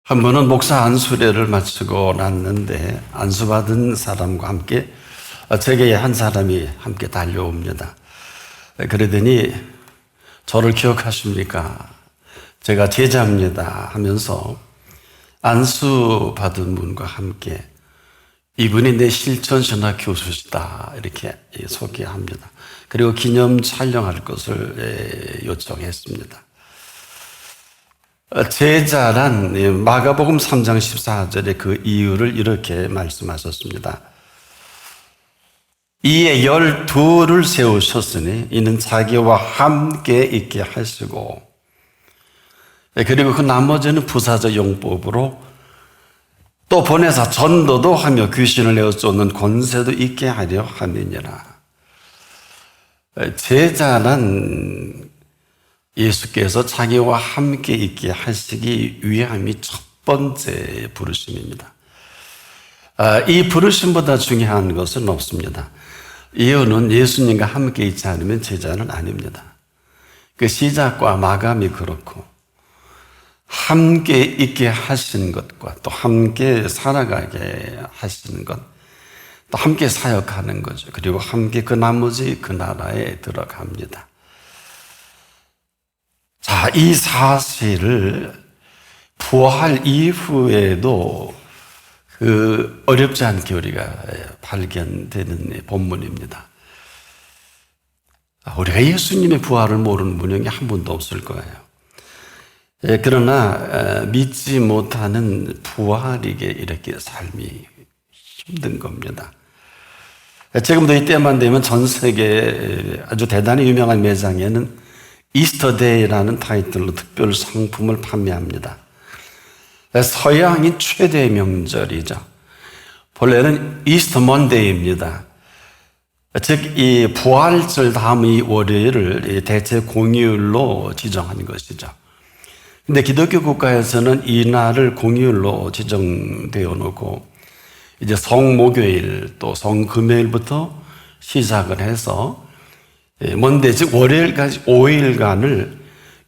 한 번은 목사 안수례를 마치고 났는데 안수받은 사람과 함께 제게 한 사람이 함께 달려옵니다. 그러더니 저를 기억하십니까? 제가 제자입니다 하면서 안수받은 분과 함께 이분이 내 실천신학 교수시다 이렇게 소개합니다. 그리고 기념 촬영할 것을 요청했습니다. 제자란 마가복음 3장 14절에 그 이유를 이렇게 말씀하셨습니다. 이에 12를 세우셨으니 이는 자기와 함께 있게 하시고 그리고 그 나머지는 부사적 용법으로 또 보내사 전도도 하며 귀신을 내어 쫓는 권세도 있게 하려 함이니라. 제자란 예수께서 자기와 함께 있게 하시기 위함이 첫 번째 부르심입니다. 이 부르심보다 중요한 것은 없습니다. 이유는 예수님과 함께 있지 않으면 제자는 아닙니다. 그 시작과 마감이 그렇고 함께 있게 하신 것과 또 함께 살아가게 하시는 것, 또 함께 사역하는 거죠. 그리고 함께 그 나머지 그 나라에 들어갑니다. 자, 이 사실을 부활 이후에도 어렵지 않게 우리가 발견되는 본문입니다. 우리가 예수님의 부활을 모르는 분이 한 분도 없을 거예요. 그러나 믿지 못하는 부활에게 이렇게 삶이 힘든 겁니다. 지금도 이때만 되면 전 세계 아주 대단히 유명한 매장에는 이스터데이라는 타이틀로 특별 상품을 판매합니다. 서양인 최대 명절이죠. 본래는 이스터 먼데이입니다. 즉, 이 부활절 다음 이 월요일을 대체 공휴일로 지정한 것이죠. 근데 기독교 국가에서는 이 날을 공휴일로 지정되어 놓고 이제 성목요일 또 성금요일부터 시작을 해서 먼데 즉 월요일까지 5일간을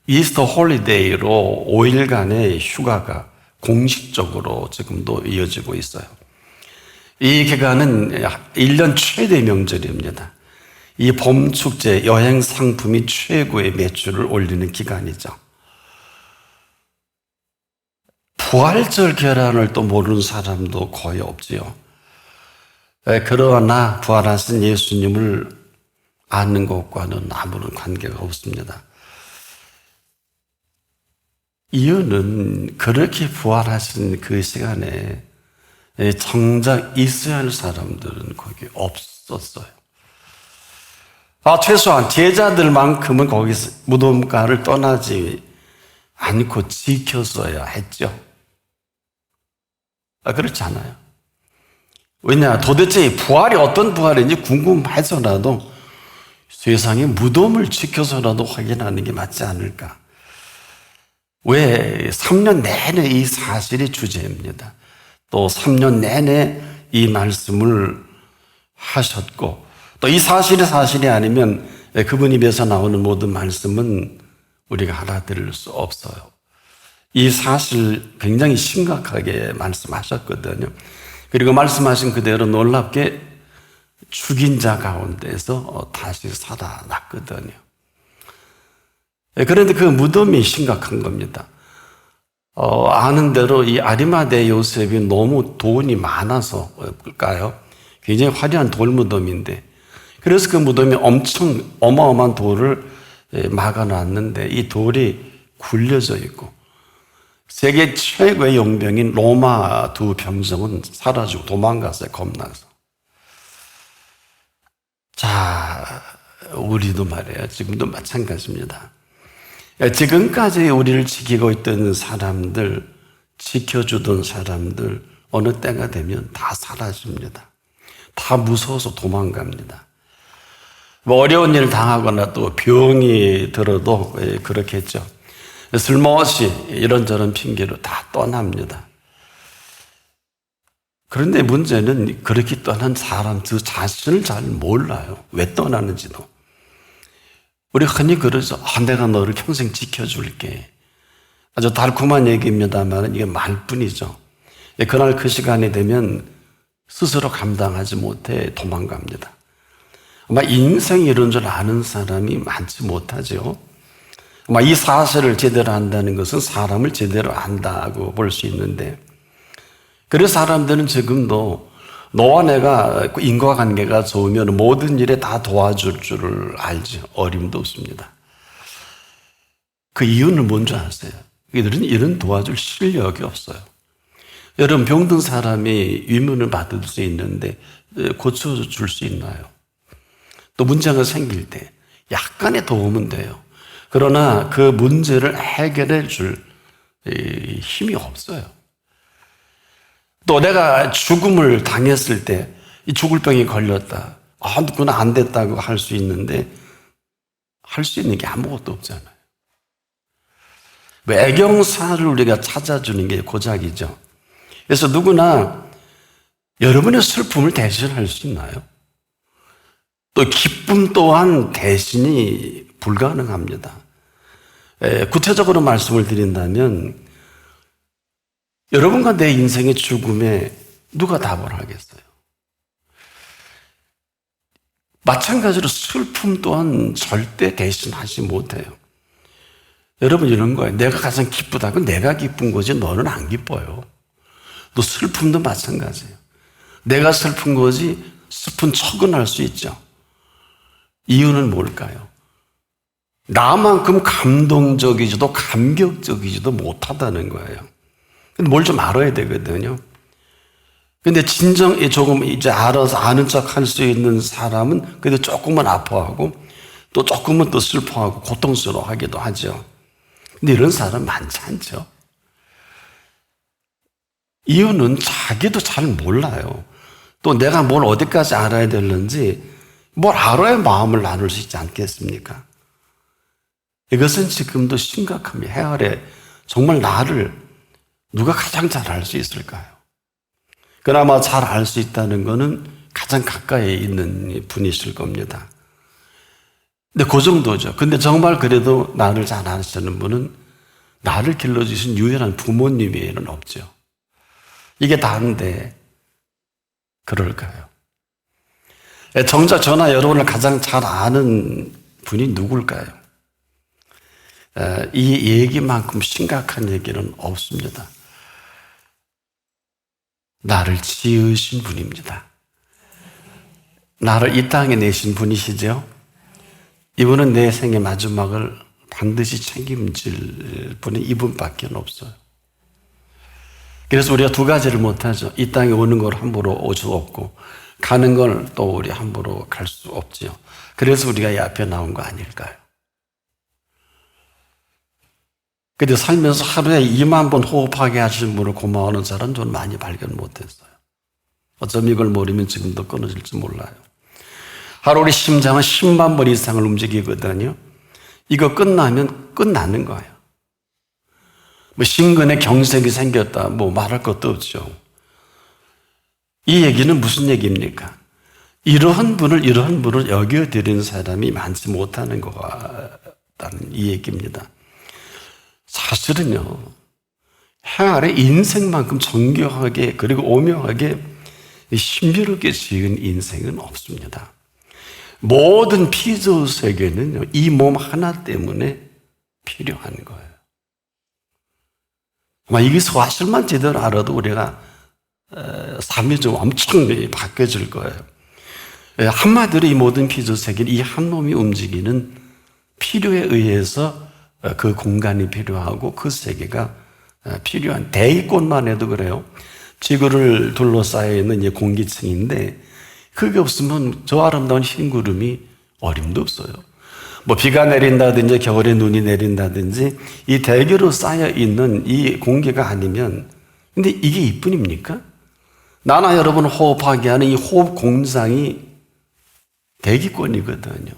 이스터 홀리데이로 5일간의 휴가가 공식적으로 지금도 이어지고 있어요. 이 기간은 1년 최대 명절입니다. 이 봄축제 여행 상품이 최고의 매출을 올리는 기간이죠. 부활절 계란을 또 모르는 사람도 거의 없지요. 그러나 부활하신 예수님을 아는 것과는 아무런 관계가 없습니다. 이유는 그렇게 부활하신 그 시간에 정작 있어야 할 사람들은 거기 없었어요. 최소한 제자들만큼은 거기서 무덤가를 떠나지 않고 지켰어야 했죠. 그렇지 않아요. 왜냐, 도대체 부활이 어떤 부활인지 궁금해서라도 세상에 무덤을 지켜서라도 확인하는 게 맞지 않을까. 왜 3년 내내 이 사실이 주제입니다. 또 3년 내내 이 말씀을 하셨고 또 이 사실이 아니면 그분 입에서 나오는 모든 말씀은 우리가 알아들을 수 없어요. 이 사실 굉장히 심각하게 말씀하셨거든요. 그리고 말씀하신 그대로 놀랍게 죽인 자 가운데서 다시 살아났거든요. 그런데 그 무덤이 심각한 겁니다. 아는 대로 이 아리마대 요셉이 너무 돈이 많아서일까요? 굉장히 화려한 돌무덤인데 그래서 그 무덤이 엄청 어마어마한 돌을 막아놨는데 이 돌이 굴려져 있고 세계 최고의 용병인 로마 두 병정은 사라지고 도망갔어요. 겁나서. 자, 우리도 말이에요. 지금도 마찬가지입니다. 지금까지 우리를 지키고 있던 사람들, 지켜주던 사람들 어느 때가 되면 다 사라집니다. 다 무서워서 도망갑니다. 어려운 일을 당하거나 또 병이 들어도 그렇겠죠. 쓸모없이 이런저런 핑계로 다 떠납니다. 그런데 문제는 그렇게 떠난 사람 그 자신을 잘 몰라요. 왜 떠나는지도. 우리 흔히 그러죠. 내가 너를 평생 지켜줄게. 아주 달콤한 얘기입니다만 이게 말뿐이죠. 그날 그 시간이 되면 스스로 감당하지 못해 도망갑니다. 아마 인생이 이런 줄 아는 사람이 많지 못하죠. 아마 이 사실을 제대로 안다는 것은 사람을 제대로 안다고 볼 수 있는데, 그래서 사람들은 지금도 너와 내가 인과관계가 좋으면 모든 일에 다 도와줄 줄을 알죠. 어림도 없습니다. 그 이유는 뭔지 아세요? 이들은 이런 도와줄 실력이 없어요. 여러분, 병든 사람이 위문을 받을 수 있는데 고쳐줄 수 있나요? 또 문제가 생길 때 약간의 도움은 돼요. 그러나 그 문제를 해결해 줄 힘이 없어요. 또 내가 죽음을 당했을 때 이 죽을 병이 걸렸다. 그건 안 됐다고 할 수 있는데 할 수 있는 게 아무것도 없잖아요. 애경사를 우리가 찾아주는 게 고작이죠. 그래서 누구나 여러분의 슬픔을 대신할 수 있나요? 또 기쁨 또한 대신이 불가능합니다. 구체적으로 말씀을 드린다면 여러분과 내 인생의 죽음에 누가 답을 하겠어요? 마찬가지로 슬픔 또한 절대 대신하지 못해요. 여러분, 이런 거예요. 내가 가장 기쁘다고 내가 기쁜 거지 너는 안 기뻐요. 또 슬픔도 마찬가지예요. 내가 슬픈 거지 슬픈 척은 할 수 있죠. 이유는 뭘까요? 나만큼 감동적이지도 감격적이지도 못하다는 거예요. 근데 뭘 좀 알아야 되거든요. 근데 진정 조금 이제 알아서 아는 척 할 수 있는 사람은 그래도 조금은 아파하고 또 조금은 또 슬퍼하고 고통스러워하기도 하죠. 근데 이런 사람 많지 않죠. 이유는 자기도 잘 몰라요. 또 내가 뭘 어디까지 알아야 되는지 뭘 알아야 마음을 나눌 수 있지 않겠습니까? 이것은 지금도 심각합니다. 해 아래 정말 나를 누가 가장 잘 알 수 있을까요? 그나마 잘 알 수 있다는 것은 가장 가까이에 있는 분이실 겁니다. 근데 그 정도죠. 근데 정말 그래도 나를 잘 아시는 분은 나를 길러주신 유일한 부모님 외에는 없죠. 이게 다인데 그럴까요? 정작 저나 여러분을 가장 잘 아는 분이 누굴까요? 이 얘기만큼 심각한 얘기는 없습니다. 나를 지으신 분입니다. 나를 이 땅에 내신 분이시죠? 이분은 내 생의 마지막을 반드시 책임질 분이 이분밖에 없어요. 그래서 우리가 두 가지를 못하죠. 이 땅에 오는 걸 함부로 올 수 없고 가는 걸 또 우리 함부로 갈 수 없죠. 그래서 우리가 이 앞에 나온 거 아닐까요? 근데 살면서 하루에 2만 번 호흡하게 하시는 분을 고마워하는 사람은 저는 많이 발견 못했어요. 어쩜 이걸 모르면 지금도 끊어질지 몰라요. 하루 우리 심장은 10만 번 이상을 움직이거든요. 이거 끝나면 끝나는 거예요. 심근에 경색이 생겼다, 말할 것도 없죠. 이 얘기는 무슨 얘기입니까? 이러한 분을 여겨드리는 사람이 많지 못하는 것 같다는 이 얘기입니다. 사실은요, 해 아래 인생만큼 정교하게 그리고 오묘하게 신비롭게 지은 인생은 없습니다. 모든 피조세계는요, 이 몸 하나 때문에 필요한 거예요. 아마 이 사실만 제대로 알아도 우리가 삶이 좀 엄청 바뀌어질 거예요. 한마디로 이 모든 피조세계는 이 한 놈이 움직이는 필요에 의해서 그 공간이 필요하고 그 세계가 필요한 대기권만 해도 그래요. 지구를 둘러싸여 있는 이 공기층인데 그게 없으면 저 아름다운 흰 구름이 어림도 없어요. 비가 내린다든지 겨울에 눈이 내린다든지 이 대기로 쌓여 있는 이 공기가 아니면, 근데 이게 이뿐입니까? 나나 여러분 호흡하게 하는 이 호흡 공장이 대기권이거든요.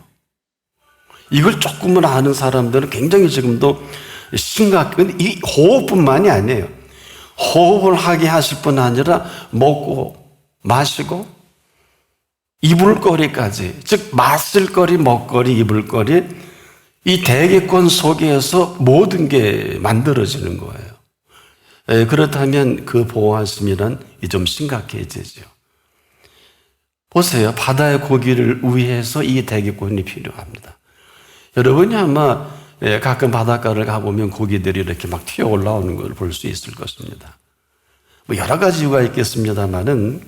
이걸 조금은 아는 사람들은 굉장히 지금도 근데 이 호흡뿐만이 아니에요. 호흡을 하게 하실 뿐 아니라 먹고 마시고 입을 거리까지, 즉 마실 거리, 먹거리, 입을 거리, 이 대기권 속에서 모든 게 만들어지는 거예요. 그렇다면 그 보호하심이란 좀 심각해지죠. 보세요. 바다의 고기를 위해서 이 대기권이 필요합니다. 여러분이 아마 가끔 바닷가를 가보면 고기들이 이렇게 막 튀어 올라오는 걸 볼 수 있을 것입니다. 뭐 여러 가지 이유가 있겠습니다만은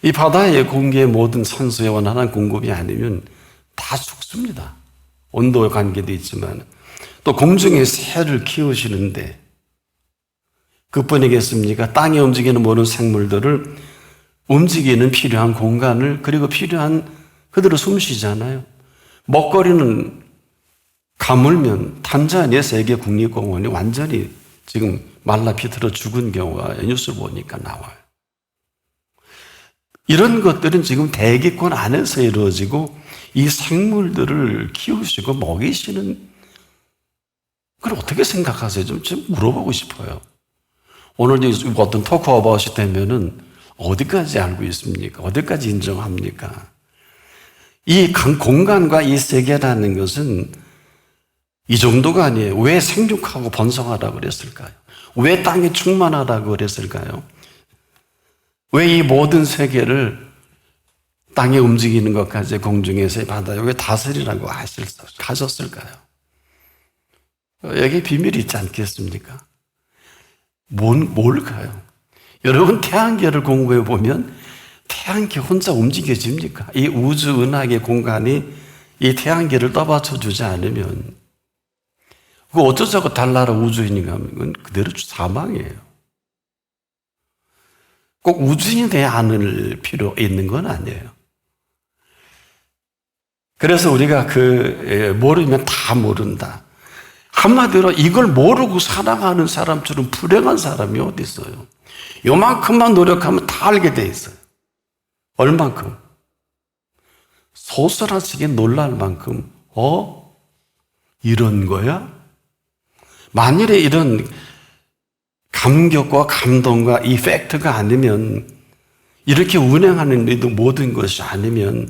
이 바다의 공기의 모든 산소의 원활한 공급이 아니면 다 죽습니다. 온도의 관계도 있지만 또 공중에 새를 키우시는데 그뿐이겠습니까? 땅에 움직이는 모든 생물들을 움직이는 필요한 공간을 그리고 필요한 그대로 숨 쉬잖아요. 먹거리는 가물면 탄자니아 세계 국립공원이 완전히 지금 말라 비틀어 죽은 경우가 뉴스 보니까 나와요. 이런 것들은 지금 대기권 안에서 이루어지고 이 생물들을 키우시고 먹이시는 그걸 어떻게 생각하세요? 좀 물어보고 싶어요. 오늘 어떤 토크 어바웃이 되면은 어디까지 알고 있습니까? 어디까지 인정합니까? 이 공간과 이 세계라는 것은 이 정도가 아니에요. 왜 생육하고 번성하라고 그랬을까요? 왜 땅에 충만하다고 그랬을까요? 왜 이 모든 세계를 땅에 움직이는 것까지 공중에서의 바다에 왜 다스리라고 하셨을까요? 여기 비밀이 있지 않겠습니까? 뭘까요? 여러분 태양계를 공부해 보면 태양계 혼자 움직여집니까? 이 우주 은하계 공간이 이 태양계를 떠받쳐 주지 않으면 그 어쩌자고 달나라 우주인인가 하면 그건 그대로 사망이에요. 꼭 우주인이 돼야 하는 필요 있는 건 아니에요. 그래서 우리가 모르면 다 모른다. 한마디로 이걸 모르고 살아가는 사람처럼 불행한 사람이 어디 있어요? 요만큼만 노력하면 다 알게 돼 있어요. 얼만큼? 소설하시게 놀랄 만큼 이런 거야? 만일에 이런 감격과 감동과 이 팩트가 아니면 이렇게 운행하는 모든 것이 아니면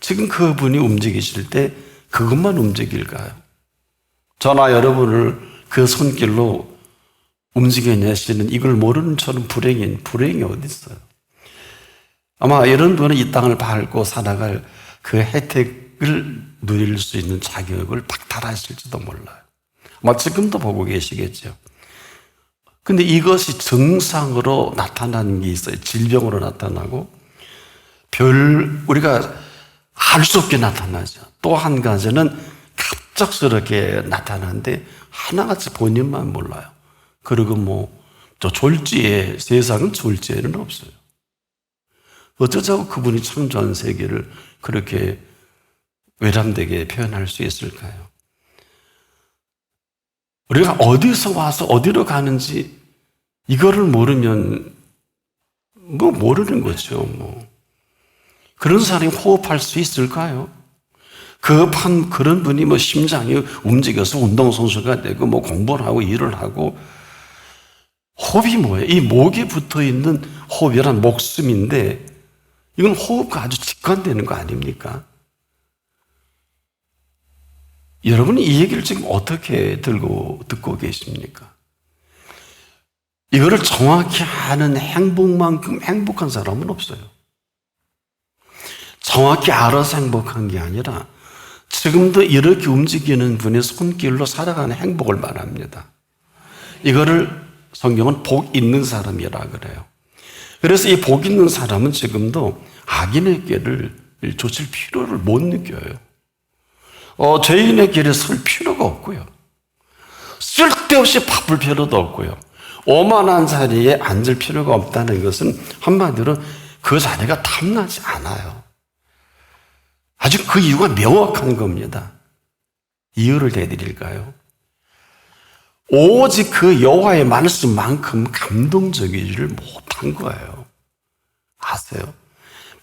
지금 그분이 움직이실 때 그것만 움직일까요? 저나 여러분을 그 손길로 움직여내시는 이걸 모르는 저는 불행이 어디 있어요? 아마 이런 분은 이 땅을 밟고 살아갈 그 혜택을 누릴 수 있는 자격을 박탈하실지도 몰라요. 아마 지금도 보고 계시겠죠. 근데 이것이 증상으로 나타나는 게 있어요. 질병으로 나타나고 우리가 알 수 없게 나타나죠. 또 한 가지는 갑작스럽게 나타나는데 하나같이 본인만 몰라요. 그리고 저 졸지에 세상은 졸지에는 없어요. 어쩌자고 그분이 창조한 세계를 그렇게 외람되게 표현할 수 있을까요? 우리가 어디서 와서 어디로 가는지 이거를 모르면 모르는 거죠. 그런 사람이 호흡할 수 있을까요? 그런 분이 심장이 움직여서 운동선수가 되고 공부를 하고 일을 하고 호흡이 뭐예요? 이 목에 붙어 있는 호흡이란 목숨인데 이건 호흡과 아주 직관되는 거 아닙니까? 여러분은 이 얘기를 지금 어떻게 듣고 계십니까? 이거를 정확히 아는 행복만큼 행복한 사람은 없어요. 정확히 알아서 행복한 게 아니라 지금도 이렇게 움직이는 분의 손길로 살아가는 행복을 말합니다. 이거를 성경은 복 있는 사람이라 그래요. 그래서 이 복 있는 사람은 지금도 악인의 길을 좇을 필요를 못 느껴요. 죄인의 길에 설 필요가 없고요. 쓸데없이 바쁠 필요도 없고요. 오만한 자리에 앉을 필요가 없다는 것은 한마디로 그 자리가 탐나지 않아요. 아주 그 이유가 명확한 겁니다. 이유를 대드릴까요? 오직 그 여호와의 말씀만큼 감동적이지를 못한 거예요. 아세요?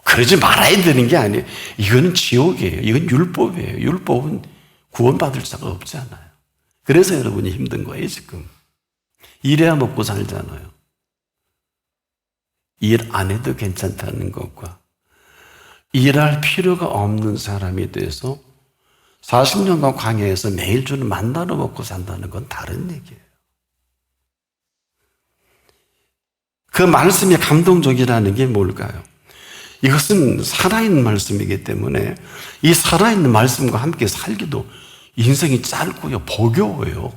그러지 말아야 되는 게 아니에요. 이거는 지옥이에요. 이건 율법이에요. 율법은 구원받을 자가 없지 않아요. 그래서 여러분이 힘든 거예요, 지금. 일해야 먹고 살잖아요. 일 안 해도 괜찮다는 것과 일할 필요가 없는 사람이 돼서 40년간 광야에서 매일 주는 만나로 먹고 산다는 건 다른 얘기예요. 그 말씀이 감동적이라는 게 뭘까요? 이것은 살아있는 말씀이기 때문에 이 살아있는 말씀과 함께 살기도 인생이 짧고요, 버거워요.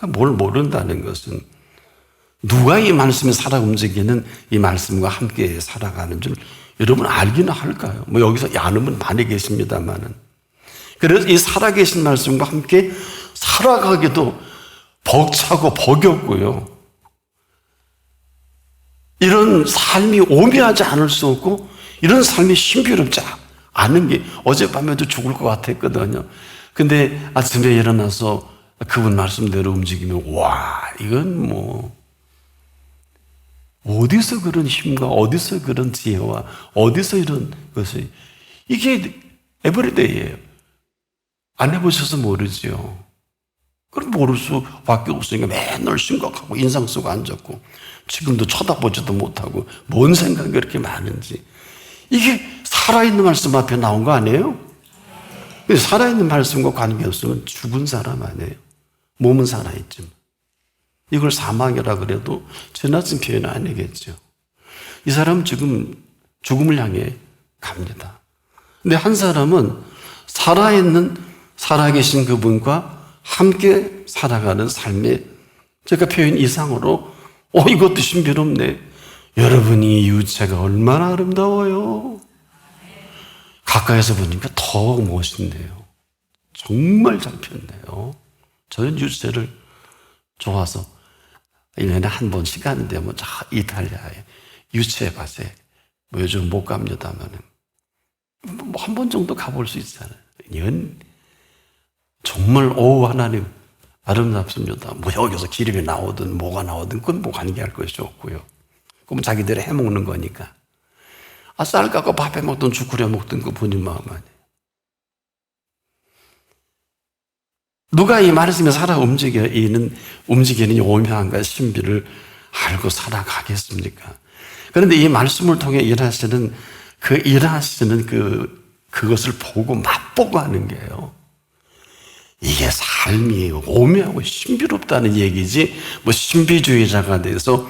뭘 모른다는 것은 누가 이 말씀이 살아 움직이는 이 말씀과 함께 살아가는 줄 여러분 알기나 할까요? 뭐 여기서 아는 분 많이 계십니다만은. 그래서 이 살아계신 말씀과 함께 살아가기도 벅차고 버겁고요. 이런 삶이 오묘하지 않을 수 없고 이런 삶이 신비롭지 않은 게 어젯밤에도 죽을 것 같았거든요. 근데 아침에 일어나서 그분 말씀대로 움직이면 와, 이건 뭐 어디서 그런 힘과 어디서 그런 지혜와 어디서 이런 것이, 이게 에브리데이예요. 안 해보셔서 모르지요. 그럼 모를 수밖에 없으니까 맨날 심각하고 인상 쓰고 앉았고 지금도 쳐다보지도 못하고 뭔 생각이 그렇게 많은지. 이게 살아있는 말씀 앞에 나온 거 아니에요? 살아있는 말씀과 관계없으면 죽은 사람 아니에요. 몸은 살아있지만. 이걸 사망이라 그래도 지나친 표현은 아니겠죠. 이 사람은 지금 죽음을 향해 갑니다. 근데 한 사람은 살아계신 그분과 함께 살아가는 삶의, 제가 표현 이상으로 이것도 신비롭네. 여러분이 유체가 얼마나 아름다워요. 가까이서 보니까 더 멋있네요. 정말 잘 폈네요. 저는 유체를 좋아서 1년에 한 번 시간 되면 이탈리아에 유채 밭에 뭐 요즘 못 갑니다만은 뭐 한 번 정도 가볼 수 있잖아요. 정말 하나님 아름답습니다. 뭐 여기서 기름이 나오든 뭐가 나오든 그건 뭐 관계할 것이 없고요. 그럼 자기들이 해먹는 거니까. 쌀 깎아 밥해 먹든 죽 끓여 먹든 그 본인 마음 아니에요. 누가 이 말씀에 살아 움직이는 오묘한가 신비를 알고 살아가겠습니까? 그런데 이 말씀을 통해 일하시는 그것을 보고 맛보고 하는 게요. 이게 삶이 오묘하고 신비롭다는 얘기지, 뭐 신비주의자가 돼서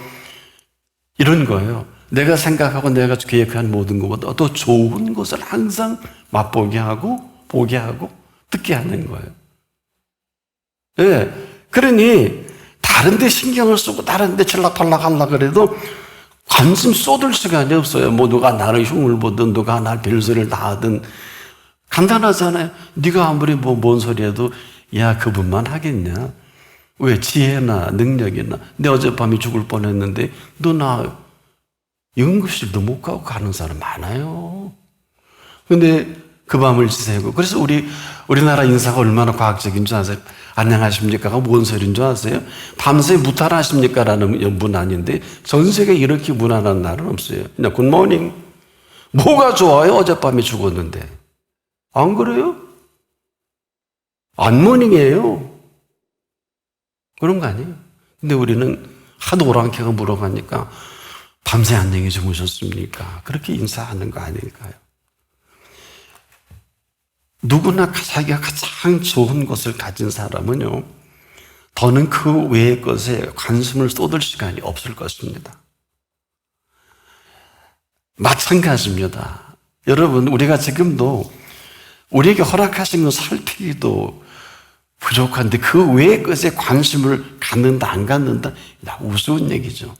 이런 거예요. 내가 생각하고 내가 계획한 모든 것보다 더 좋은 것을 항상 맛보게 하고, 보게 하고, 듣게 하는 거예요. 예. 그러니, 다른 데 신경을 쓰고, 다른 데 칠락팔락 하려고 그래도 관심 쏟을 시간이 없어요. 뭐 누가 나를 흉을 보든, 누가 날 별소리를 다 하든. 간단하잖아요. 네가 아무리 뭔 소리 해도, 야, 그분만 하겠냐? 왜? 지혜나 능력이나. 내 어젯밤에 죽을 뻔했는데, 너 나 연구실도 못 가고 가는 사람 많아요. 근데 그 밤을 지새고. 그래서 우리나라 인사가 얼마나 과학적인 줄 아세요? 안녕하십니까가 뭔 소리인 줄 아세요? 밤새 무탈하십니까? 라는 분 아닌데 전 세계에 이렇게 무난한 날은 없어요. 그냥 굿모닝. 뭐가 좋아요? 어젯밤에 죽었는데. 안 그래요? 안모닝이에요. 그런 거 아니에요? 근데 우리는 하도 오랑캐가 물어가니까 밤새 안녕히 주무셨습니까? 그렇게 인사하는 거 아닐까요? 누구나 자기가 가장 좋은 것을 가진 사람은요, 더는 그 외의 것에 관심을 쏟을 시간이 없을 것입니다. 마찬가지입니다. 여러분, 우리가 지금도 우리에게 허락하신 것 살피기도 부족한데 그 외의 것에 관심을 갖는다, 안 갖는다? 우스운 얘기죠.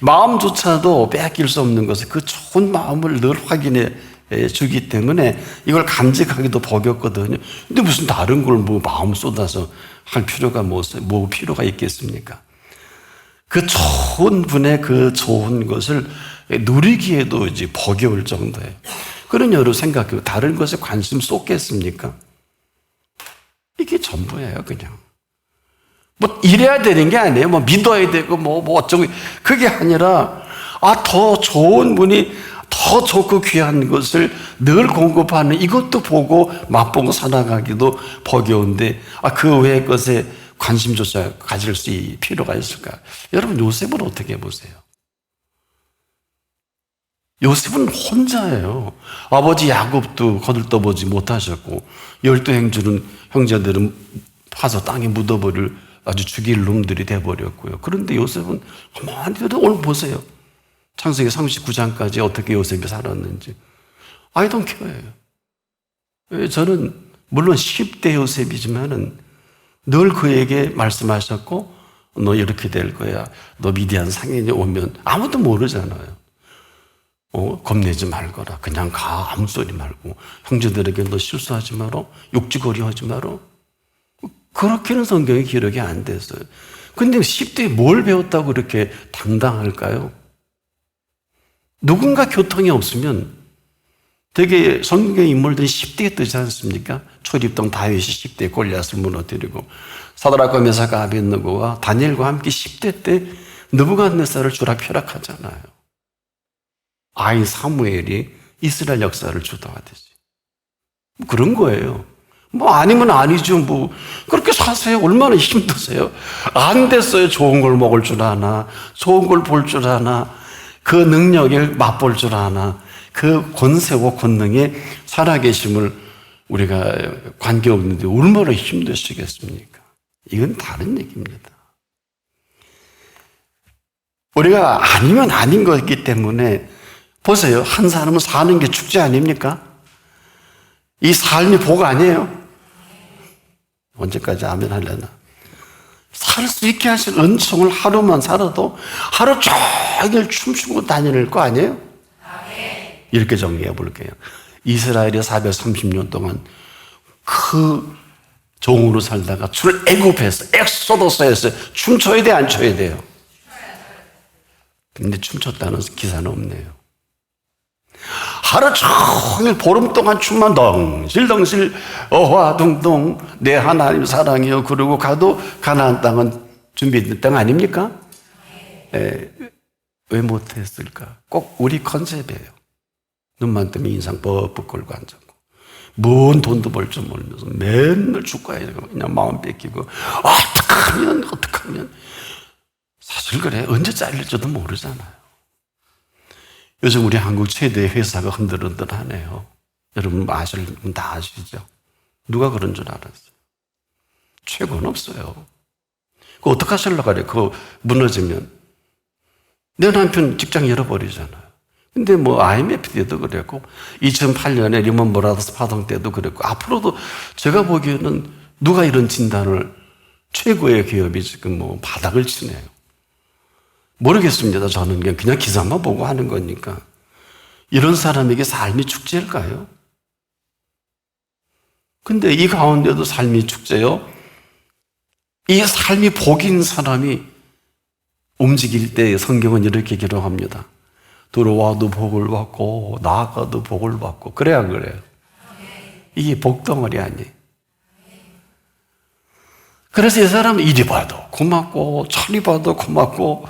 마음조차도 빼앗길 수 없는 것은 그 좋은 마음을 늘 확인해 주기 때문에 이걸 간직하기도 버겁거든요. 근데 무슨 다른 걸 뭐 마음 쏟아서 할 필요가 뭐 필요가 있겠습니까? 그 좋은 분의 그 좋은 것을 누리기에도 이제 버거울 정도예요. 그런 여러 생각해요. 다른 것에 관심 쏟겠습니까? 이게 전부예요, 그냥. 뭐 이래야 되는 게 아니에요. 뭐 믿어야 되고 뭐 어쩌고 그게 아니라 더 좋은 분이 더 좋고 귀한 것을 늘 공급하는 이것도 보고 맛보고 살아가기도 버거운데 그 외의 것에 관심조차 가질 수 있을 필요가 있을까? 여러분, 요셉을 어떻게 보세요? 요셉은 혼자예요. 아버지 야곱도 거들떠보지 못하셨고 12형제는 형제들은 파서 땅에 묻어버릴 아주 죽일 놈들이 돼버렸고요. 그런데 요셉은 가만히 오늘 보세요. 창세기 39장까지 어떻게 요셉이 살았는지. I don't care예요. 저는 물론 10대 요셉이지만은 늘 그에게 말씀하셨고 너 이렇게 될 거야. 너 미디안 상인이 오면 아무도 모르잖아요. 겁내지 말거라. 그냥 가. 아무 소리 말고. 형제들에게 너 실수하지 마라. 욕지거리 하지 마라. 그렇게는 성경에 기록이 안 됐어요. 근데 10대에 뭘 배웠다고 그렇게 당당할까요? 누군가 교통이 없으면 되게 성경의 인물들이 10대에 뜨지 않습니까? 초립동 다윗이 10대에 골리앗을 무너뜨리고 사드락과 메삭과 아벳느고와 다니엘과 함께 10대 때 느부갓네살을 주락펴락하잖아요. 아이 사무엘이 이스라엘 역사를 주도하듯이. 그런 거예요. 뭐 아니면 아니죠. 뭐 그렇게 사세요. 얼마나 힘드세요. 안 됐어요. 좋은 걸 먹을 줄 아나, 좋은 걸 볼 줄 아나, 그 능력을 맛볼 줄 아나, 그 권세와 권능의 살아계심을 우리가 관계없는데 얼마나 힘드시겠습니까? 이건 다른 얘기입니다. 우리가 아니면 아닌 거기 때문에 보세요. 한 사람은 사는 게 축제 아닙니까? 이 삶이 복 아니에요? 언제까지 아멘 하려나? 살 수 있게 하실 은총을 하루만 살아도 하루 종일 춤추고 다닐 거 아니에요? 이렇게 정리해 볼게요. 이스라엘이 430년 동안 그 종으로 살다가 출애굽해서 엑소더스에서 춤춰야 돼, 안 춰야 돼요? 근데 춤췄다는 기사는 없네요. 하루 종일 보름 동안 춤만 덩실덩실 어화둥둥 내 하나님 사랑이여 그러고 가도 가나안 땅은 준비된 땅 아닙니까? 왜 못했을까? 꼭 우리 컨셉이에요. 눈만 뜨면 인상 뻑뻑 걸고 앉았고 뭔 돈도 벌 줄 모르면서 맨날 축구해야 되고 그냥 마음 뺏기고 어떡하면 사실 그래 언제 잘릴지도 모르잖아요. 요즘 우리 한국 최대 회사가 흔들흔들하네요. 여러분 아실 분 다 아시죠? 누가 그런 줄 알았어요? 최고는 없어요. 그거 어떡하시려고 그래? 그거 무너지면 내 남편 직장 잃어버리잖아요. 근데 뭐 IMF 때도 그랬고 2008년에 리먼 브라더스 파동 때도 그랬고 앞으로도 제가 보기에는 누가 이런 진단을 최고의 기업이 지금 뭐 바닥을 치네요. 모르겠습니다. 저는 그냥 기사만 보고 하는 거니까. 이런 사람에게 삶이 축제일까요? 근데 이 가운데도 삶이 축제요. 이 삶이 복인 사람이 움직일 때 성경은 이렇게 기록합니다. 들어와도 복을 받고 나아가도 복을 받고 그래야 그래요. 이게 복덩어리 아니에요. 그래서 이 사람은 이리 봐도 고맙고 저리 봐도 고맙고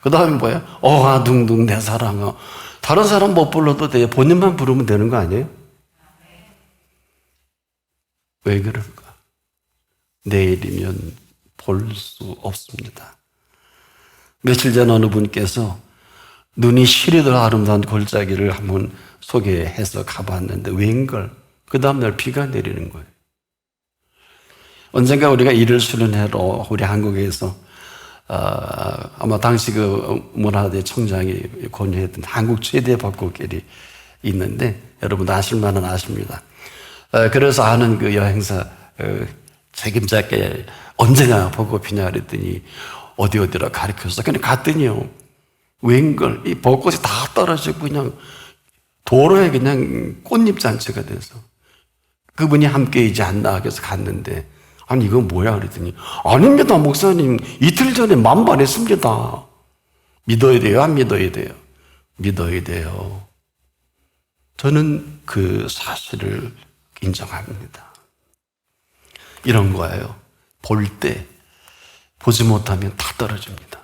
그 다음에 뭐야? 어하둥둥 내 사랑아. 다른 사람 못 불러도 돼요. 본인만 부르면 되는 거 아니에요? 왜 그럴까? 내일이면 볼 수 없습니다. 며칠 전 어느 분께서 눈이 시리도록 아름다운 골짜기를 한번 소개해서 가봤는데 웬걸 그 다음날 비가 내리는 거예요. 언젠가 우리가 일을 수련회로 우리 한국에서 아마 당시 그 문화대 청장이 권유했던 한국 최대 벚꽃길이 있는데 여러분도 아실만은 아십니다. 그래서 아는 그 여행사 책임자께 언제나 벚꽃 피냐 그랬더니 어디로 가르쳐서 그냥 갔더니요. 웬걸 이 벚꽃이 다 떨어지고 그냥 도로에 그냥 꽃잎 잔치가 돼서 그분이 함께이지 않나 그래서 갔는데 아니 이건 뭐야 그랬더니 아닙니다 목사님 이틀 전에 만반했습니다. 믿어야 돼요 안 믿어야 돼요? 믿어야 돼요. 저는 그 사실을 인정합니다. 이런 거예요. 볼 때 보지 못하면 다 떨어집니다.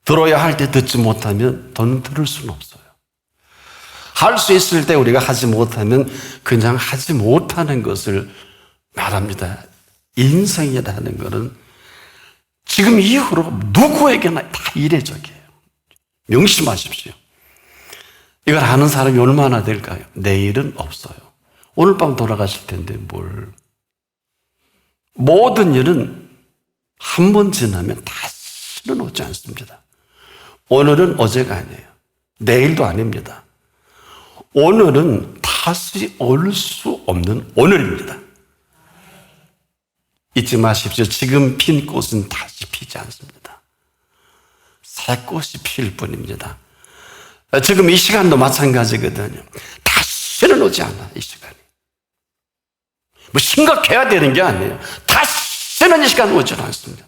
들어야 할 때 듣지 못하면 더는 들을 수는 없어요. 할 수 있을 때 우리가 하지 못하면 그냥 하지 못하는 것을 말합니다. 인생이라는 것은 지금 이후로 누구에게나 다 이례적이에요. 명심하십시오. 이걸 아는 사람이 얼마나 될까요? 내일은 없어요. 오늘 밤 돌아가실 텐데 뭘. 모든 일은 한 번 지나면 다시는 오지 않습니다. 오늘은 어제가 아니에요. 내일도 아닙니다. 오늘은 다시 올 수 없는 오늘입니다. 잊지 마십시오. 지금 핀 꽃은 다시 피지 않습니다. 새 꽃이 필 뿐입니다. 지금 이 시간도 마찬가지거든요. 다시는 오지 않아, 이 시간이. 뭐 심각해야 되는 게 아니에요. 다시는 이 시간 오지 않습니다.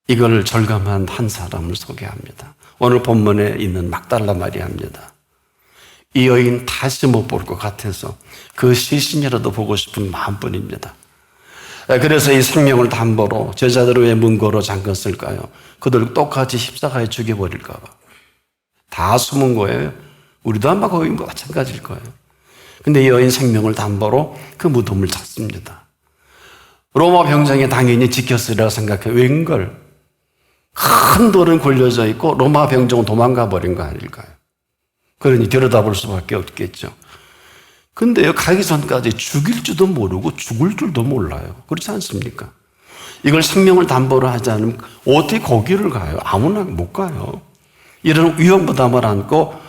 이걸 절감한 한 사람을 소개합니다. 오늘 본문에 있는 막달라 마리아입니다. 이 여인 다시 못 볼 것 같아서 그 시신이라도 보고 싶은 마음뿐입니다. 그래서 이 생명을 담보로 제자들을 왜 문고로 잠갔을까요? 그들 똑같이 십자가에 죽여버릴까 봐. 다 숨은 거예요. 우리도 아마 거의 마찬가지일 거예요. 근데 이 여인 생명을 담보로 그 무덤을 찾습니다. 로마 병장에 당연히 지켰으리라 생각해. 웬걸? 큰 돌은 걸려져 있고 로마 병정은 도망가 버린 거 아닐까요? 그러니 들여다볼 수밖에 없겠죠. 근데요, 가기 전까지 죽일 줄도 모르고 죽을 줄도 몰라요. 그렇지 않습니까? 이걸 생명을 담보로 하지 않으면 어떻게 거기를 가요? 아무나 못 가요. 이런 위험부담을 안고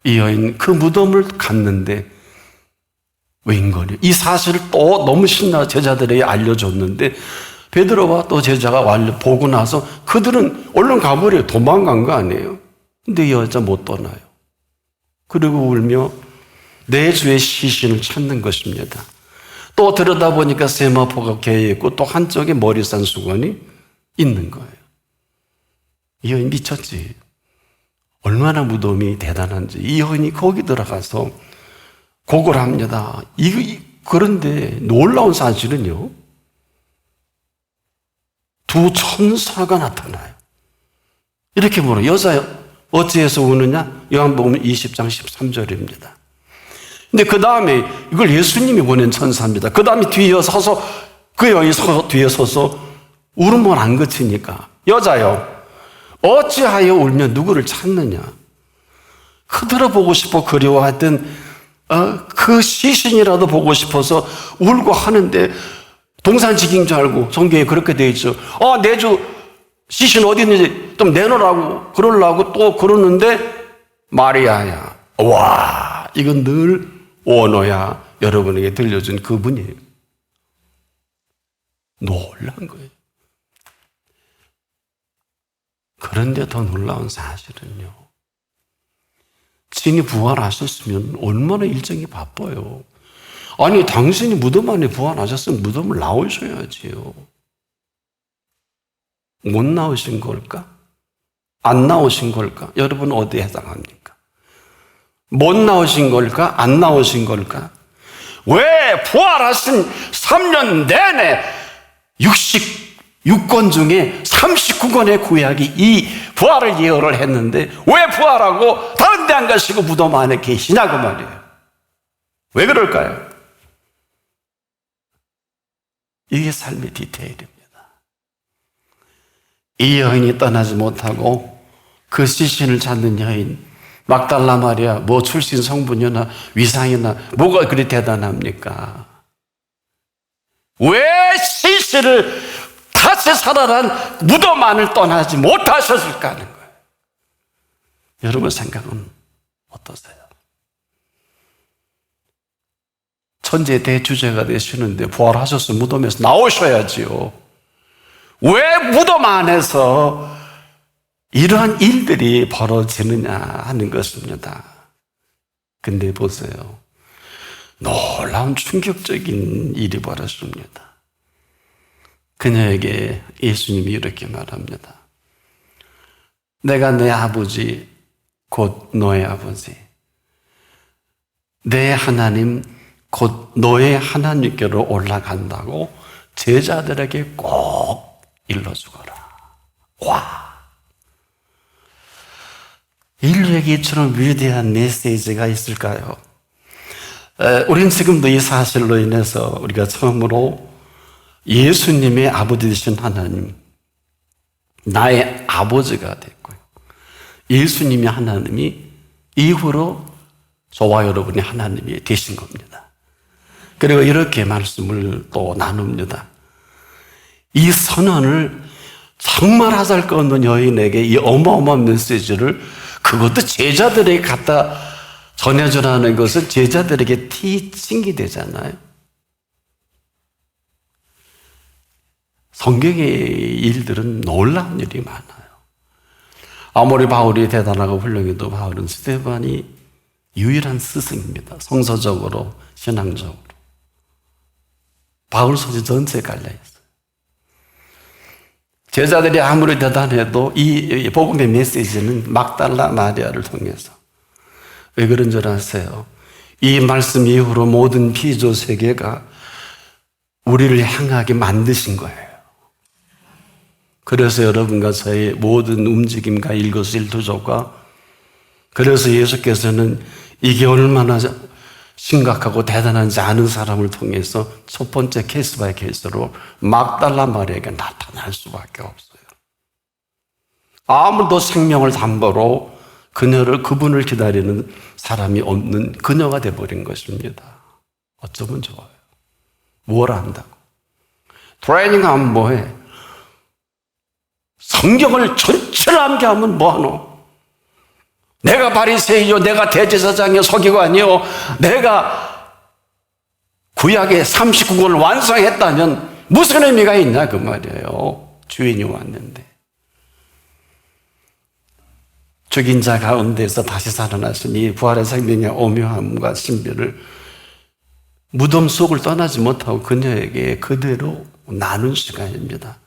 이 여인 그 무덤을 갔는데 웬걸요? 이 사실을 또 너무 신나 제자들에게 알려줬는데 베드로와 또 제자가 보고 나서 그들은 얼른 가버려요. 도망간 거 아니에요. 근데 이 여자 못 떠나요. 그리고 울며 내 주의 시신을 찾는 것입니다. 또 들여다보니까 세마포가 개에 있고 또 한쪽에 머리 싼 수건이 있는 거예요. 이 여인 미쳤지. 얼마나 무덤이 대단한지. 이 여인이 거기 들어가서 고걸 합니다. 그런데 놀라운 사실은요, 두 천사가 나타나요. 이렇게 물어요. 여자여, 어찌해서 우느냐? 요한복음 20장 13절입니다. 근데 그 다음에 이걸 예수님이 보낸 천사입니다. 그 다음에 뒤에 서서 그 여인이 뒤에 서서 울음을 안 그치니까 여자여, 어찌하여 울며 누구를 찾느냐? 그대로 보고 싶어 그리워했던 그 시신이라도 보고 싶어서 울고 하는데 동산지기인 줄 알고 성경에 그렇게 되어 있죠. 내 주 시신 어디 있는지 좀 내놓으라고 그러려고 또 그러는데 마리아야. 와, 이건 늘 오너야 여러분에게 들려준 그분이에요. 놀란 거예요. 그런데 더 놀라운 사실은요, 진이 부활하셨으면 얼마나 일정이 바빠요. 아니, 당신이 무덤 안에 부활하셨으면 무덤을 나오셔야지요. 못 나오신 걸까? 안 나오신 걸까? 여러분 어디에 해당합니까? 못 나오신 걸까? 안 나오신 걸까? 왜 부활하신 3년 내내 66권 중에 39권의 구약이 이 부활을 예언을 했는데 왜 부활하고 다른 데 안 가시고 무덤 안에 계시냐고 말이에요. 왜 그럴까요? 이게 삶의 디테일입니다. 이 여인이 떠나지 못하고 그 시신을 찾는 여인, 막달라 마리아, 뭐 출신 성분이나 위상이나 뭐가 그리 대단합니까? 왜 시신을 다시 살아난 무덤 안을 떠나지 못하셨을까 하는 거예요. 여러분 생각은 어떠세요? 천재 대주제가 되시는데 부활하셔서 무덤에서 나오셔야지요. 왜 무덤 안에서 이러한 일들이 벌어지느냐 하는 것입니다. 근데 보세요. 놀라운 충격적인 일이 벌어집니다. 그녀에게 예수님이 이렇게 말합니다. 내가 내 아버지 곧 너의 아버지, 내 하나님 곧 너의 하나님께로 올라간다고 제자들에게 꼭 일러주거라. 와! 인류에게 이처럼 위대한 메시지가 있을까요? 우린 지금도 이 사실로 인해서 우리가 처음으로 예수님의 아버지 되신 하나님, 나의 아버지가 됐고요. 예수님의 하나님이 이후로 저와 여러분이 하나님이 되신 겁니다. 그리고 이렇게 말씀을 또 나눕니다. 이 선언을 정말 하잘 것 없는 여인에게 이 어마어마한 메시지를 그것도 제자들에게 갖다 전해주라는 것은 제자들에게 티칭이 되잖아요. 성경의 일들은 놀라운 일이 많아요. 아무리 바울이 대단하고 훌륭해도 바울은 스데반이 유일한 스승입니다. 성서적으로, 신앙적으로. 바울 소지 전체에 깔려있어요. 제자들이 아무리 대단해도 이 복음의 메시지는 막달라 마리아를 통해서. 왜 그런 줄 아세요? 이 말씀 이후로 모든 피조 세계가 우리를 향하게 만드신 거예요. 그래서 여러분과 저의 모든 움직임과 일거수일투족과 그래서 예수께서는 이게 얼마나 심각하고 대단한지 아는 사람을 통해서 첫 번째 케이스 바이 케이스로 막달라 마리아에게 나타날 수밖에 없어요. 아무도 생명을 담보로 그분을 기다리는 사람이 없는 그녀가 되어버린 것입니다. 어쩌면 좋아요. 뭘 안다고? 트레이닝하면 뭐해? 성경을 전체를 암기하면 뭐하노? 내가 바리새이요, 내가 대제사장이요, 서기관이요, 내가 구약의 39권을 완성했다면 무슨 의미가 있냐 그 말이에요. 주인이 왔는데 죽인 자 가운데서 다시 살아나시니 부활의 생명의 오묘함과 신비를 무덤 속을 떠나지 못하고 그녀에게 그대로 나눈 시간입니다.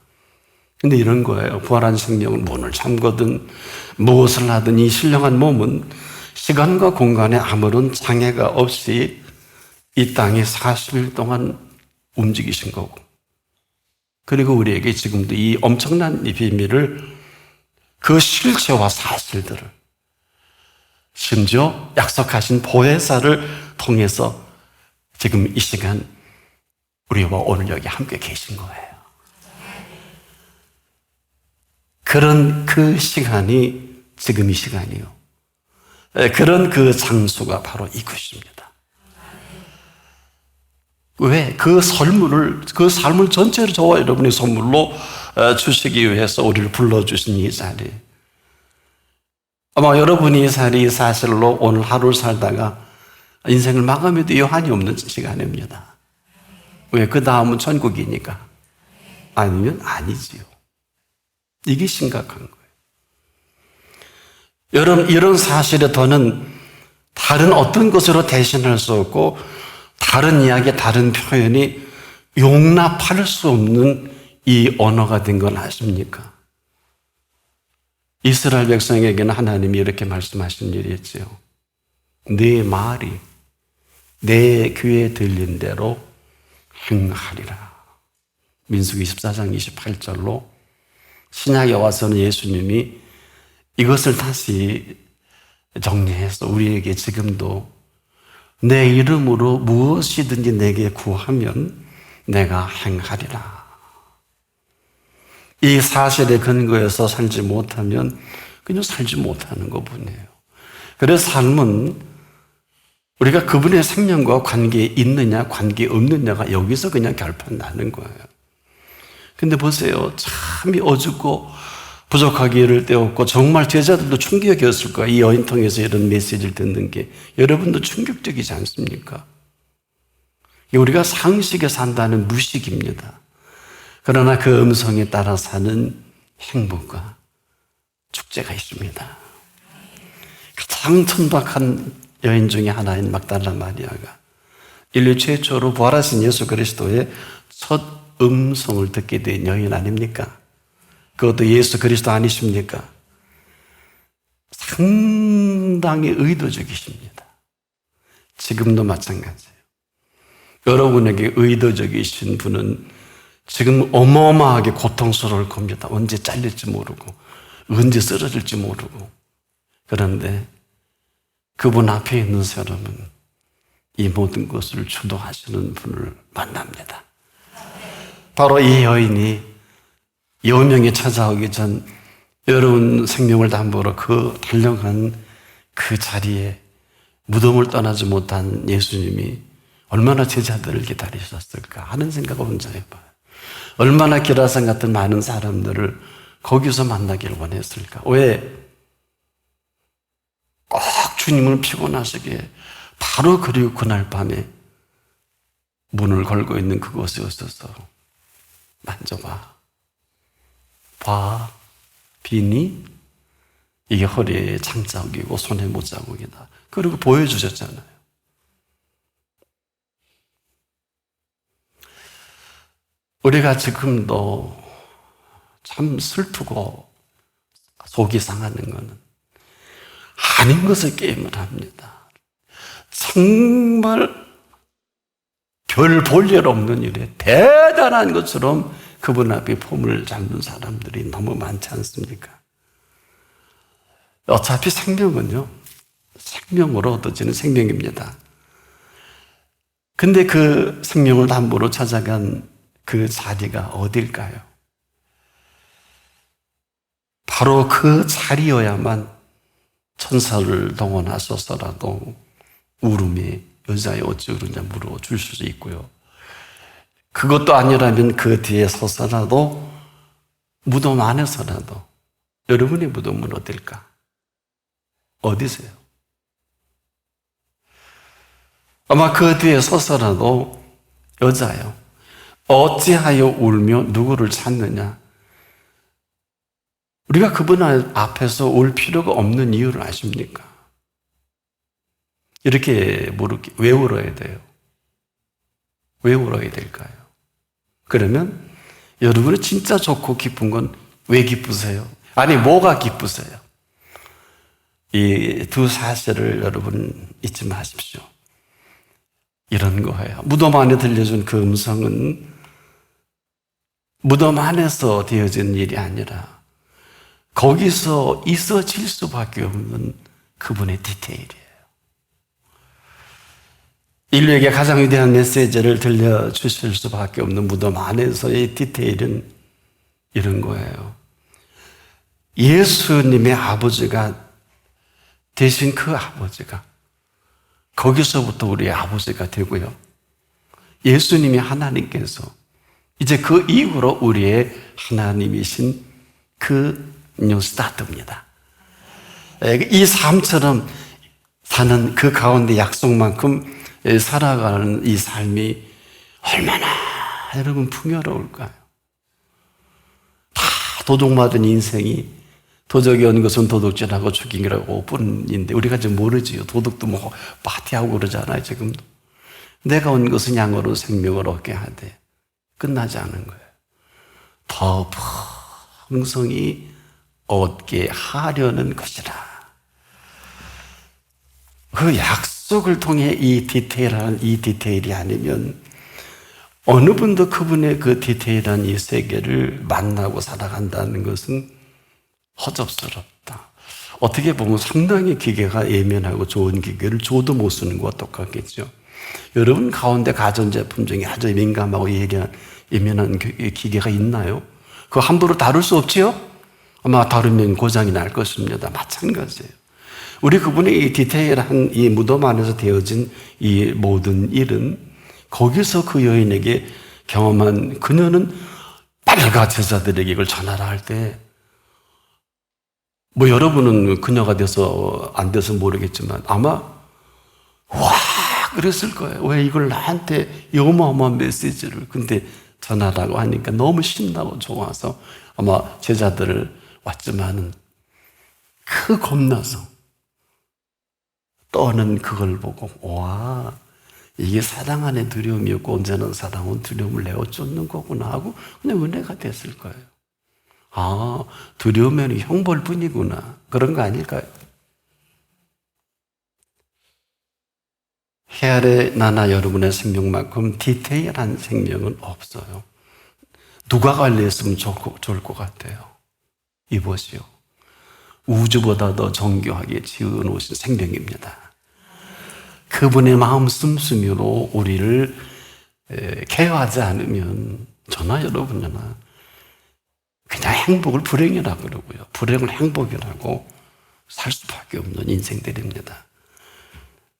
근데 이런 거예요. 부활한 생명은 문을 잠거든 무엇을 하든 이 신령한 몸은 시간과 공간에 아무런 장애가 없이 이 땅에 40일 동안 움직이신 거고, 그리고 우리에게 지금도 이 엄청난 이 비밀을, 그 실체와 사실들을, 심지어 약속하신 보혜사를 통해서 지금 이 시간 우리와 오늘 여기 함께 계신 거예요. 그런 그 시간이 지금 이 시간이요. 그런 그 장소가 바로 이곳입니다. 왜? 그 삶을 전체를 저와 여러분의 선물로 주시기 위해서 우리를 불러주신 이 자리. 아마 여러분이 이 자리 사실로 오늘 하루를 살다가 인생을 마감해도 여한이 없는 시간입니다. 왜? 그 다음은 천국이니까. 아니면 아니지요. 이게 심각한 거예요. 여러분, 이런 사실에 더는 다른 어떤 것으로 대신할 수 없고 다른 이야기, 다른 표현이 용납할 수 없는 이 언어가 된 건 아십니까? 이스라엘 백성에게는 하나님이 이렇게 말씀하신 일이 있죠. 네 말이 내 귀에 들린 대로 행하리라. 민수기 24장 28절로 신약에 와서는 예수님이 이것을 다시 정리해서 우리에게 지금도 내 이름으로 무엇이든지 내게 구하면 내가 행하리라. 이 사실에 근거해서 살지 못하면 그냥 살지 못하는 것뿐이에요. 그래서 삶은 우리가 그분의 생명과 관계에 있느냐 관계 없느냐가 여기서 그냥 결판 나는 거예요. 근데 보세요. 참이 어줍고 부족하게 이를 데 없고 정말 제자들도 충격이었을 거예요. 이 여인 통해서 이런 메시지를 듣는 게 여러분도 충격적이지 않습니까? 우리가 상식에 산다는 무식입니다. 그러나 그 음성에 따라 사는 행복과 축제가 있습니다. 가장 천박한 여인 중에 하나인 막달라 마리아가 인류 최초로 부활하신 예수 그리스도의 첫 음성을 듣게 된 여인 아닙니까? 그것도 예수 그리스도 아니십니까? 상당히 의도적이십니다. 지금도 마찬가지예요. 여러분에게 의도적이신 분은 지금 어마어마하게 고통스러울 겁니다. 언제 잘릴지 모르고 언제 쓰러질지 모르고. 그런데 그분 앞에 있는 사람은 이 모든 것을 주도하시는 분을 만납니다. 바로 이 여인이 여명이 찾아오기 전 여러분 생명을 담보로 그 달려간 그 자리에 무덤을 떠나지 못한 예수님이 얼마나 제자들을 기다리셨을까 하는 생각을 혼자 해봐요. 얼마나 기라상 같은 많은 사람들을 거기서 만나기를 원했을까? 왜? 꼭 주님을 피곤하시게 바로 그리고 그날 밤에 문을 걸고 있는 그곳에 있어서 만져봐. 봐. 비니? 이게 허리에 장자국이고 손에 못자국이다. 그리고 보여주셨잖아요. 우리가 지금도 참 슬프고 속이 상하는 것은 아닌 것을 게임을 합니다. 정말 별 볼 일 없는 일에 대단한 것처럼 그분 앞에 폼을 잡는 사람들이 너무 많지 않습니까? 어차피 생명은요, 생명으로 얻어지는 생명입니다. 근데 그 생명을 담보로 찾아간 그 자리가 어딜까요? 바로 그 자리여야만 천사를 동원하셔서라도 울음이 여자의 어찌 울으냐 물어줄 수 있고요. 그것도 아니라면 그 뒤에 서서라도 무덤 안에서라도 여러분의 무덤은 어딜까? 어디세요? 아마 그 뒤에 서서라도 여자요. 어찌하여 울며 누구를 찾느냐? 우리가 그분 앞에서 울 필요가 없는 이유를 아십니까? 이렇게 왜 울어야 돼요? 왜 울어야 될까요? 그러면 여러분이 진짜 좋고 기쁜 건 왜 기쁘세요? 아니, 뭐가 기쁘세요? 이 두 사실을 여러분 잊지 마십시오. 이런 거예요. 무덤 안에 들려준 그 음성은 무덤 안에서 되어진 일이 아니라 거기서 있어질 수밖에 없는 그분의 디테일이에요. 인류에게 가장 위대한 메시지를 들려주실 수밖에 없는 무덤 안에서의 디테일은 이런 거예요. 예수님의 아버지가 대신 그 아버지가 거기서부터 우리의 아버지가 되고요. 예수님이 하나님께서 이제 그 이후로 우리의 하나님이신 그 뉴스타트입니다. 이 삶처럼 사는 그 가운데 약속만큼 살아가는 이 삶이 얼마나 여러분 풍요로울까요? 다 도둑맞은 인생이 도적이 온 것은 도둑질하고 죽이라고 뿐인데 우리가 지금 모르지요. 도둑도 뭐 파티하고 그러잖아요. 지금도. 내가 온 것은 양으로 생명을 얻게 하되 끝나지 않은 거예요. 더 풍성히 얻게 하려는 것이라. 그 약속을 통해 이 디테일이 아니면 어느 분도 그분의 그 디테일한 이 세계를 만나고 살아간다는 것은 허접스럽다. 어떻게 보면 상당히 기계가 예민하고 좋은 기계를 줘도 못 쓰는 것과 똑같겠죠. 여러분 가운데 가전제품 중에 아주 민감하고 예민한 기계가 있나요? 그거 함부로 다룰 수 없지요? 아마 다루면 고장이 날 것입니다. 마찬가지예요. 우리 그분의 이 디테일한 이 무덤 안에서 되어진 이 모든 일은 거기서 그 여인에게 경험한 그녀는 빨리가 제자들에게 이걸 전하라 할 때 뭐 여러분은 그녀가 돼서 안 돼서 모르겠지만 아마 와 그랬을 거예요. 왜 이걸 나한테 이 어마어마한 메시지를 근데 전하라고 하니까 너무 신나고 좋아서 아마 제자들을 왔지만은 그 겁나서 떠는 그걸 보고 와 이게 사랑 안에 두려움이었고 언제나 사랑은 두려움을 내어쫓는 거구나 하고 그냥 은혜가 됐을 거예요. 아, 두려우면 형벌 뿐이구나. 그런 거 아닐까요? 해 아래 나나 여러분의 생명만큼 디테일한 생명은 없어요. 누가 관리했으면 좋을 것 같아요. 이보시오. 우주보다 더 정교하게 지어놓으신 생명입니다. 그분의 마음 씀씀이로 우리를 케어하지 않으면 저나 여러분이나 그냥 행복을 불행이라고 그러고요. 불행을 행복이라고 살 수밖에 없는 인생들입니다.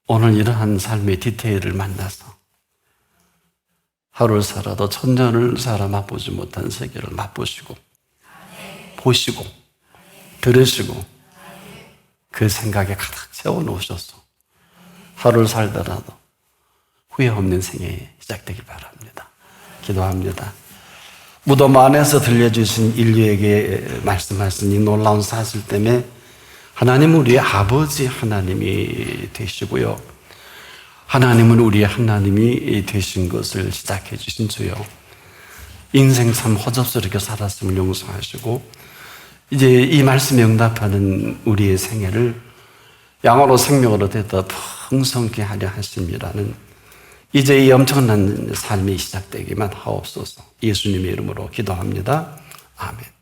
오늘 이러한 삶의 디테일을 만나서 하루를 살아도 천년을 살아 맛보지 못한 세계를 맛보시고 보시고 들으시고 그 생각에 가득 채워놓으셔서 하루를 살더라도 후회 없는 생애 시작되길 바랍니다. 기도합니다. 무덤 안에서 들려주신 인류에게 말씀하신 이 놀라운 사실 때문에 하나님은 우리의 아버지 하나님이 되시고요, 하나님은 우리의 하나님이 되신 것을 시작해 주신 주요, 인생 참 허접스럽게 살았음을 용서하시고 이제 이 말씀에 응답하는 우리의 생애를 양으로 생명으로 되더 풍성케 하려 하심이라는 이제 이 엄청난 삶이 시작되기만 하옵소서. 예수님의 이름으로 기도합니다. 아멘.